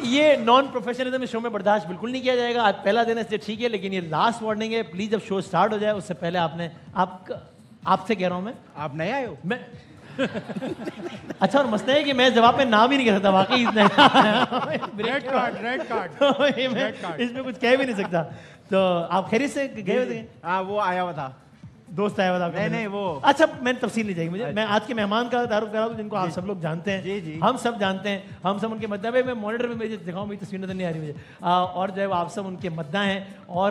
ये non professionalism इस show में बर्दाश्त बिल्कुल नहीं किया जाएगा। आज पहला दिन है इसलिए ठीक है, लेकिन ये लास्ट वार्निंग है। प्लीज जब शो स्टार्ट हो जाए उससे पहले आपसे कह रहा हूँ मैं, आप नए आए हो? मैं अच्छा, और मसला है कि मैं जवाब में नाम ही नहीं कह सकता, वाकई नया रेड कार्ड इसमें कुछ कह भी नहीं सकता। तो आप खैरियत से गए हुए थे? हाँ, वो आया हुआ था, दोस्त आया हुआ था? नहीं वो। अच्छा, मैंने तफसील नहीं चाहिए मुझे। मैं आज के मेहमान का तारुफ करा दूं जिनको आप सब लोग जानते हैं। जी। हम सब जानते हैं, हम सब उनके मद्दा। मैं मॉनिटर में मुझे दिखाऊं, मेरी तस्वीर नजर नहीं आ रही मुझे। और जो है आप सब उनके मद्दा हैं, और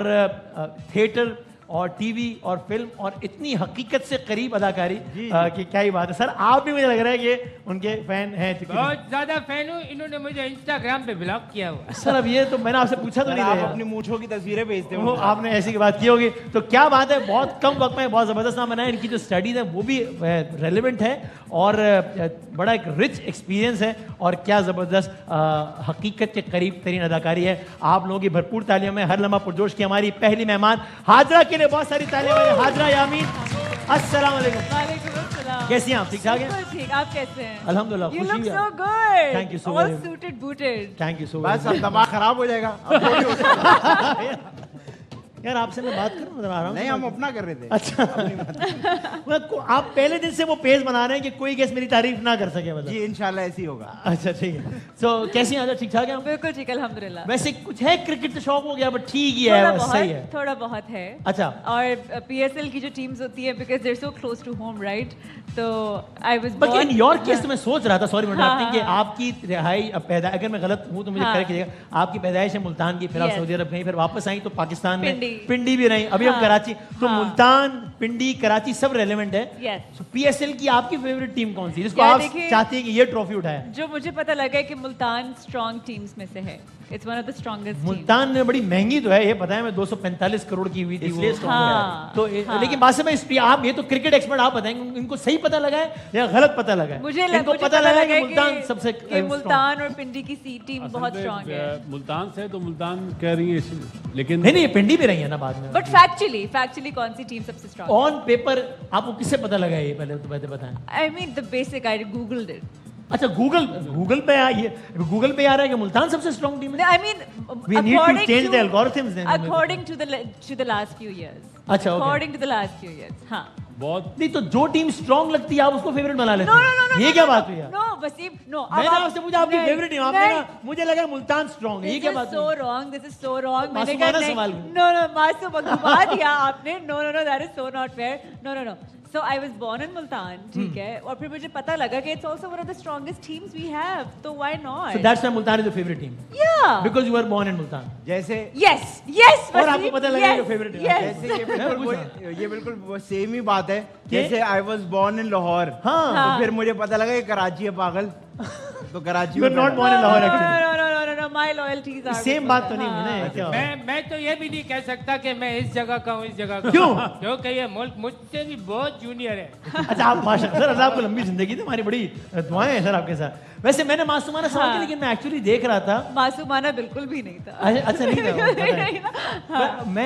थिएटर और टीवी और फिल्म और इतनी हकीकत से करीब अदाकारी कि क्या ही बात है। सर आप भी, मुझे लग रहा है कि उनके फैन हैं। बहुत ज्यादा फैन हूँ, इन्होंने मुझे इंस्टाग्राम पे ब्लॉक किया हुआ। सर अब ये तो मैंने आपसे पूछा तो नहीं आप था। अपनी मूंछों की तस्वीरें भेजते वो हो, आपने ऐसी की बात की होगी। तो क्या बात है, बहुत कम वक्त में बहुत ज़बरदस्त नाम बनाया। इनकी जो स्टडीज़ है वो भी रेलिवेंट है और बड़ा एक रिच एक्सपीरियंस है, और क्या ज़बरदस्त हकीकत के करीब तरीन अदाकारी है। आप लोगों की भरपूर तालियों में हर लम्हा पुरजोश की हमारी पहली मेहमान हाजरा के लिए बहुत सारी तालियां। हाजरा यामीन, अस्सलाम वालेकुम। वालेकुम अस्सलाम। कैसी हैं आप? ठीक ठाक हैं? बिल्कुल ठीक। आप कैसे हैं? अल्हम्दुलिल्लाह, You खुशी look है। so good. Thank you so All very much. suited booted. Thank you so बस मच। अब दिमाग खराब हो जाएगा। यार आपसे मैं बात कर रहा हूँ। नहीं, हम अपना कर रहे थे। अच्छा आप पहले दिन से वो पेज बना रहे हैं कि कोई गेस्ट मेरी तारीफ ना कर सके, मतलब? जी इंशाल्लाह ऐसे ही होगा। अच्छा ठीक है। तो कैसी हैं? ठीक ठाक है? बिल्कुल ठीक, अल्हम्दुलिल्लाह। वैसे कुछ है, क्रिकेट से शौक हो गया बट ठीक ही है, सही है। थोड़ा बहुत है। अच्छा। और PSL की जो टीम्स होती है, because they're so close to home, right? तो I was but in your case तो मैं सोच रहा था, सॉरी इंटरप्टिंग, कि हाँ। आपकी रिहाई अगर मैं गलत हूँ तो मुझे करेक्ट कीजिएगा, आपकी पैदाइश है मुल्तान की, फिर आप Yes. सऊदी अरब गई, फिर वापस आई तो पाकिस्तान में पिंडी। पिंडी भी रही, अभी हम हाँ। कराची। तो हाँ। मुल्तान, पिंडी, कराची सब रेलेवेंट है। Yes. PSL की आपकी फेवरेट टीम कौन सी, जिसको यार आप देखिए, चाहती है कि ये ट्रॉफी उठाए? जो मुझे पता लगा है कि मुल्तान स्ट्रॉन्ग टीम्स में से है। It's one of the strongest teams. Multan में बड़ी महंगी तो है, ये पता है, मैं 245 करोड़ की हुई थी इसलिए वो। strong हाँ, तो हाँ। लेकिन बात में आप ये तो क्रिकेट एक्सपर्ट, आप बताएंगे इनको सही पता लगा है या गलत पता लगा है? इनको पता लगा है कि मुल्तान सबसे कि मुल्तान और पिंडी की सी टीम बहुत स्ट्रॉन्ग है। मुल्तान से तो मुल्तान कह रही है इसलिए, लेकिन नहीं ये पिंडी भी रही है ना बाद में। बट फैक्चुअली कौन सी टीम सबसे स्ट्रॉन्ग? ऑन पेपर आपको किससे पता लगा ये, पहले बताएं। I mean the basic, I googled it. अच्छा, गूगल पे आ रहा है कि मुल्तान सबसे स्ट्रॉन्ग टीम है। I mean, We need to change the algorithms then. according to the last few years. अच्छा, okay. According to the last few years. हाँ. बहुत नहीं तो जो टीम स्ट्रॉन्ग लगती है आप उसको फेवरेट बना लेते No, हैं। no, no, ये no, क्या no, बात हुई यार? No, Wasim, no. मैंने आपसे पूछा आपकी नहीं, फेवरेट टीम, आपने नहीं. कहा मुझे लगा मुल्तान स्ट्रॉन्ग है। ये क्या बात This is so हुई? wrong. This is so wrong. मैंने मासूमाना कहा नहीं. सवाल। No, मासूम घुमा दिया आपने. No, that is so not fair. No. So I was born in Multan, ठीक है, और फिर मुझे पता लगा कि it's also one of the strongest teams we have. तो why not? So that's why Multan is your favorite team. Yeah. Because you were born in Multan. जैसे Yes. और आपको वसीम, पता लगा yes, your favorite team. yes. जैसे ये बिल्कुल same ही बात है। क्या? जैसे I was born in Lahore, हाँ। तो फिर मुझे पता लगा कि कराची है पागल, तो Karachi You are not born in Lahore actually. No. My loyalties are. Same बात तो नहीं हुई ना, क्या? मैं तो ये भी नहीं कह सकता कि मैं इस जगह का हूँ, इस जगह का। क्यों? क्योंकि ये मुल्क मुझसे भी बहुत जूनियर है। अच्छा आप माशाल्लाह सर, अल्लाह आपको लंबी जिंदगी दे, हमारी बड़ी दुआएं हैं सर आपके साथ। वैसे मैंने मासूमाना सवाल किया, लेकिन मैं एक्चुअली देख रहा था। मासूमाना बिल्कुल भी नहीं था। अच्छा नहीं था, नहीं, मैं